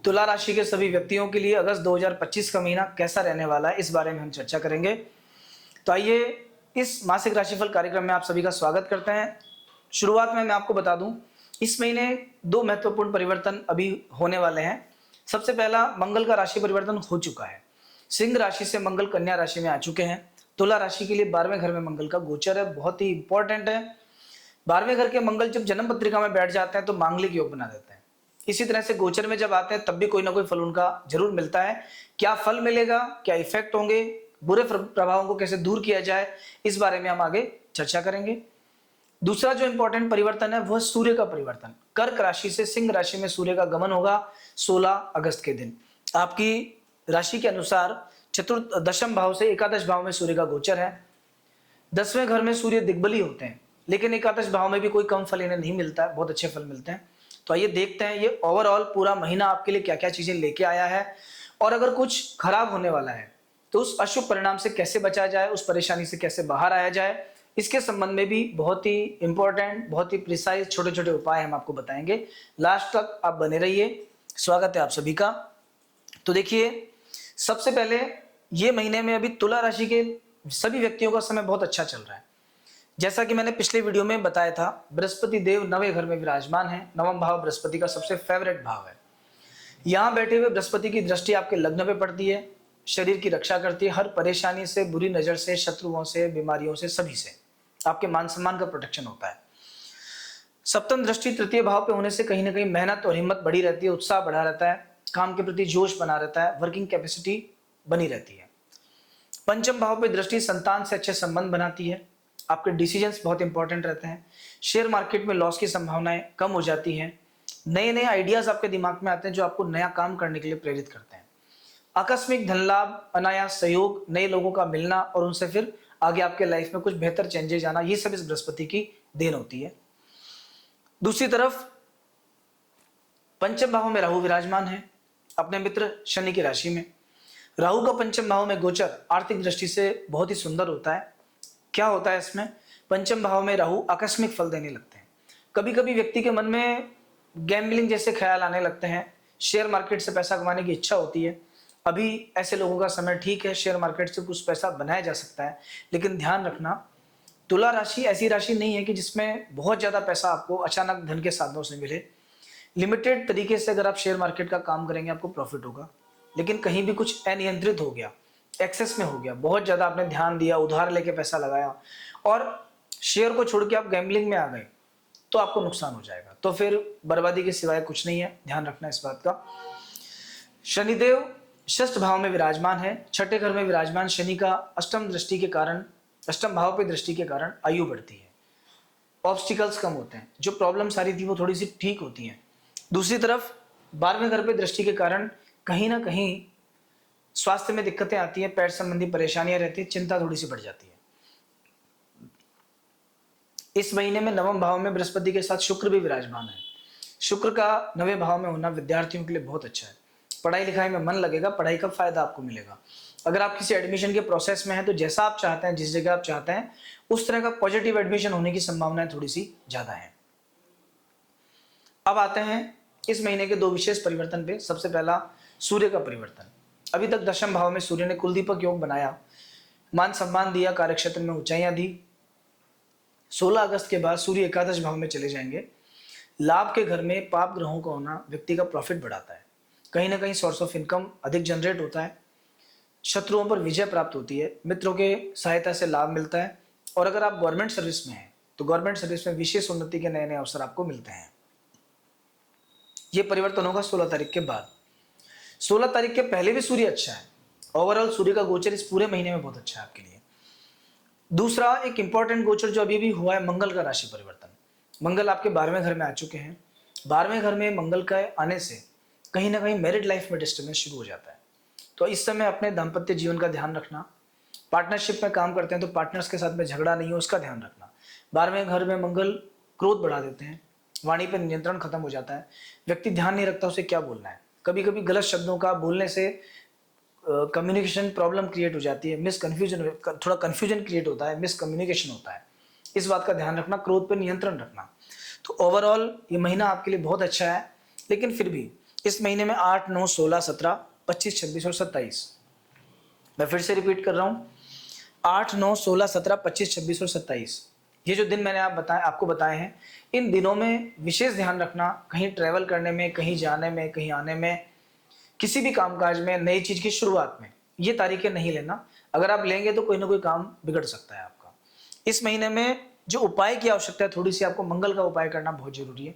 तुला राशि के सभी व्यक्तियों के लिए अगस्त 2025 का महीना कैसा रहने वाला है, इस बारे में हम चर्चा करेंगे। तो आइए इस मासिक राशिफल कार्यक्रम में आप सभी का स्वागत करते हैं। शुरुआत में मैं आपको बता दूं, इस महीने दो महत्वपूर्ण परिवर्तन अभी होने वाले हैं। सबसे पहला, मंगल का राशि परिवर्तन हो चुका है। सिंह राशि से मंगल कन्या राशि में आ चुके हैं। तुला राशि के लिए 12वें घर में मंगल का गोचर है, बहुत ही इंपॉर्टेंट है। 12वें घर के मंगल जब जन्म पत्रिका में बैठ जाते हैं तो मांगलिक योग बना देते हैं। इसी तरह से गोचर में जब आते हैं तब भी कोई ना कोई फल उनका जरूर मिलता है। क्या फल मिलेगा, क्या इफेक्ट होंगे, बुरे प्रभावों को कैसे दूर किया जाए, इस बारे में हम आगे चर्चा करेंगे। दूसरा जो इंपॉर्टेंट परिवर्तन है वह सूर्य का परिवर्तन। कर्क राशि से सिंह राशि में सूर्य का गमन होगा 16 अगस्त के दिन। आपकी राशि के अनुसार चतुर्थ दशम भाव से एकादश भाव में सूर्य का गोचर है। 10वें घर में सूर्य दिग्बली होते हैं, लेकिन एकादश भाव में भी कोई कम फल इन्हें नहीं मिलता है, बहुत अच्छे फल मिलते हैं। तो आइए देखते हैं ये ओवरऑल पूरा महीना आपके लिए क्या क्या चीजें लेके आया है, और अगर कुछ खराब होने वाला है तो उस अशुभ परिणाम से कैसे बचा जाए, उस परेशानी से कैसे बाहर आया जाए, इसके संबंध में भी बहुत ही इंपॉर्टेंट, बहुत ही प्रिसाइज छोटे छोटे उपाय हम आपको बताएंगे। लास्ट तक आप बने रहिए। स्वागत है आप सभी का। तो देखिए, सबसे पहले ये महीने में अभी तुला राशि के सभी व्यक्तियों का समय बहुत अच्छा चल रहा है। जैसा कि मैंने पिछले वीडियो में बताया था, बृहस्पति देव 9वें घर में विराजमान है। नवम भाव बृहस्पति का सबसे फेवरेट भाव है। यहाँ बैठे हुए बृहस्पति की दृष्टि आपके लग्न पे पड़ती है, शरीर की रक्षा करती है, हर परेशानी से, बुरी नजर से, शत्रुओं से, बीमारियों से, सभी से आपके मान सम्मान का प्रोटेक्शन होता है। सप्तम दृष्टि तृतीय भाव पे होने से कहीं ना कहीं मेहनत और हिम्मत बढ़ी रहती है, उत्साह बढ़ा रहता है, काम के प्रति जोश बना रहता है, वर्किंग कैपेसिटी बनी रहती है। पंचम भाव पे दृष्टि संतान से अच्छे संबंध बनाती है। आपके डिसीजंस बहुत इंपॉर्टेंट रहते हैं। शेयर मार्केट में लॉस की संभावनाएं कम हो जाती हैं। नए नए आइडियाज आपके दिमाग में आते हैं जो आपको नया काम करने के लिए प्रेरित करते हैं। आकस्मिक धन लाभ, अनायास सहयोग, नए लोगों का मिलना और उनसे फिर आगे आपके लाइफ में कुछ बेहतर चेंजेस आना, ये सब इस बृहस्पति की देन होती है। दूसरी तरफ पंचम भाव में राहु विराजमान है, अपने मित्र शनि की राशि में। राहु का पंचम भाव में गोचर आर्थिक दृष्टि से बहुत ही सुंदर होता है। क्या होता है इसमें, पंचम भाव में राहु आकस्मिक फल देने लगते हैं। कभी कभी व्यक्ति के मन में गैम्बलिंग जैसे ख्याल आने लगते हैं, शेयर मार्केट से पैसा कमाने की इच्छा होती है। अभी ऐसे लोगों का समय ठीक है, शेयर मार्केट से कुछ पैसा बनाया जा सकता है, लेकिन ध्यान रखना, तुला राशि ऐसी राशि नहीं है कि जिसमें बहुत ज्यादा पैसा आपको अचानक धन के साधनों से मिले। लिमिटेड तरीके से अगर आप शेयर मार्केट का काम करेंगे आपको प्रॉफिट होगा, लेकिन कहीं भी कुछ अनियंत्रित हो गया, एक्सेस में हो गया, बहुत ज्यादा आपने ध्यान दिया, उधार लेके पैसा लगाया और शेयर को छोड़ के आप गैम्बलिंग में आ गए, तो आपको नुकसान हो जाएगा। तो फिर बर्बादी के सिवाय कुछ नहीं है, ध्यान रखना इस बात का। शनिदेव षष्ठ भाव में विराजमान है। छठे घर में विराजमान शनि का अष्टम दृष्टि के कारण, अष्टम भाव पे दृष्टि के कारण आयु बढ़ती है, ऑब्स्टिकल्स कम होते हैं, जो प्रॉब्लम सारी थी वो थोड़ी सी ठीक होती है। दूसरी तरफ 12वें घर पे दृष्टि के कारण कहीं ना कहीं स्वास्थ्य में दिक्कतें आती हैं, पेट संबंधी परेशानियां रहती है, चिंता थोड़ी सी बढ़ जाती है। इस महीने में नवम भाव में बृहस्पति के साथ शुक्र भी विराजमान है। शुक्र का 9वें भाव में होना विद्यार्थियों के लिए बहुत अच्छा है। पढ़ाई लिखाई में मन लगेगा, पढ़ाई का फायदा आपको मिलेगा। अगर आप किसी एडमिशन के प्रोसेस में हैं तो जैसा आप चाहते हैं, जिस जगह आप चाहते हैं, उस तरह का पॉजिटिव एडमिशन होने की संभावनाएं थोड़ी सी ज्यादा है। अब आते हैं इस महीने के दो विशेष परिवर्तन पे। सबसे पहला, सूर्य का परिवर्तन। अभी तक दशम भाव में सूर्य ने कुलदीपक योग बनाया, मान सम्मान दिया, कार्यक्षेत्र में ऊंचाइयां दी। 16 अगस्त के बाद सूर्य एकादश भाव में चले जाएंगे। लाभ के घर में पाप ग्रहों का होना व्यक्ति का प्रॉफिट बढ़ाता है, कहीं ना कहीं सोर्स ऑफ इनकम अधिक जनरेट होता है, शत्रुओं पर विजय प्राप्त होती है, मित्रों के सहायता से लाभ मिलता है, और अगर आप गवर्नमेंट सर्विस में हैं तो गवर्नमेंट सर्विस में विशेष उन्नति के नए नए अवसर आपको मिलते हैं। ये परिवर्तन होगा 16 तारीख के बाद। 16 तारीख के पहले भी सूर्य अच्छा है। ओवरऑल सूर्य का गोचर इस पूरे महीने में बहुत अच्छा है आपके लिए। दूसरा एक इंपॉर्टेंट गोचर जो अभी भी हुआ है, मंगल का राशि परिवर्तन। मंगल आपके 12वें घर में आ चुके हैं। 12वें घर में मंगल का आने से कहीं ना कहीं मैरिड लाइफ में डिस्टर्बेंस शुरू हो जाता है। तो इस समय अपने दाम्पत्य जीवन का ध्यान रखना। पार्टनरशिप में काम करते हैं तो पार्टनर्स के साथ में झगड़ा नहीं हो, उसका ध्यान रखना। 12वें घर में मंगल क्रोध बढ़ा देते हैं, वाणी पर नियंत्रण खत्म हो जाता है, व्यक्ति ध्यान नहीं रखता उसे क्या बोलना है। कभी कभी गलत शब्दों का बोलने से कम्युनिकेशन प्रॉब्लम क्रिएट हो जाती है, थोड़ा कन्फ्यूजन क्रिएट होता है, मिसकम्युनिकेशन होता है। इस बात का ध्यान रखना, क्रोध पर नियंत्रण रखना। तो ओवरऑल ये महीना आपके लिए बहुत अच्छा है, लेकिन फिर भी इस महीने में 8, 9, 16, 17, 25, 26 और 27। मैं फिर से रिपीट कर रहा हूँ, 8, 9, 16, 17, 25, 26 और 27। ये जो दिन मैंने आपको बताए हैं, इन दिनों में विशेष ध्यान रखना, कहीं ट्रैवल करने में, कहीं जाने में, कहीं आने में, किसी भी कामकाज में, नई चीज की शुरुआत में ये तारीखें नहीं लेना। अगर आप लेंगे तो कोई ना कोई काम बिगड़ सकता है आपका। इस महीने में जो उपाय की आवश्यकता है, थोड़ी सी आपको मंगल का उपाय करना बहुत जरूरी है।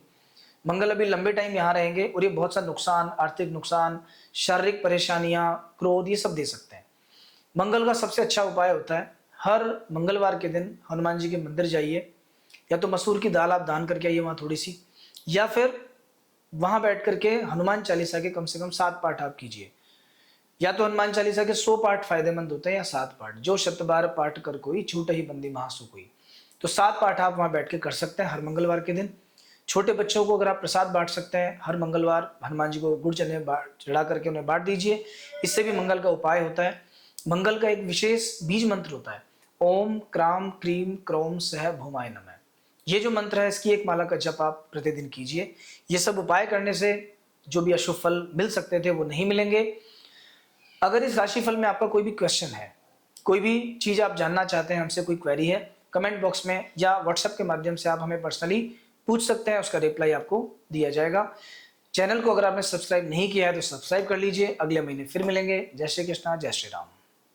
मंगल अभी लंबे टाइम यहाँ रहेंगे और ये बहुत सा नुकसान, आर्थिक नुकसान, शारीरिक परेशानियां, क्रोध, ये सब दे सकते हैं। मंगल का सबसे अच्छा उपाय होता है, हर मंगलवार के दिन हनुमान जी के मंदिर जाइए, या तो मसूर की दाल आप दान करके आइए वहाँ थोड़ी सी, या फिर वहाँ बैठ करके हनुमान चालीसा के कम से कम 7 पाठ आप कीजिए। या तो हनुमान चालीसा के 100 पाठ फायदेमंद होते हैं, या 7 पाठ, जो शत बार पाठ कर कोई छूट ही बंदी महासु कोई। तो 7 पाठ आप वहाँ बैठ के कर सकते हैं हर मंगलवार के दिन। छोटे बच्चों को अगर आप प्रसाद बांट सकते हैं, हर मंगलवार हनुमान जी को गुड़ चने चढ़ा करके उन्हें बांट दीजिए, इससे भी मंगल का उपाय होता है। मंगल का एक विशेष बीज मंत्र होता है, ओम क्राम क्रीम क्रोम सह भूमाय नमः। ये जो मंत्र है, इसकी एक माला का जप आप प्रतिदिन कीजिए। ये सब उपाय करने से जो भी अशुभ फल मिल सकते थे वो नहीं मिलेंगे। अगर इस राशिफल में आपका कोई भी क्वेश्चन है, कोई भी चीज आप जानना चाहते हैं, हमसे कोई क्वेरी है, कमेंट बॉक्स में या व्हाट्सएप के माध्यम से आप हमें पर्सनली पूछ सकते हैं, उसका रिप्लाई आपको दिया जाएगा। चैनल को अगर आपने सब्सक्राइब नहीं किया है तो सब्सक्राइब कर लीजिए। अगले महीने फिर मिलेंगे। जय श्री कृष्णा, जय श्री राम।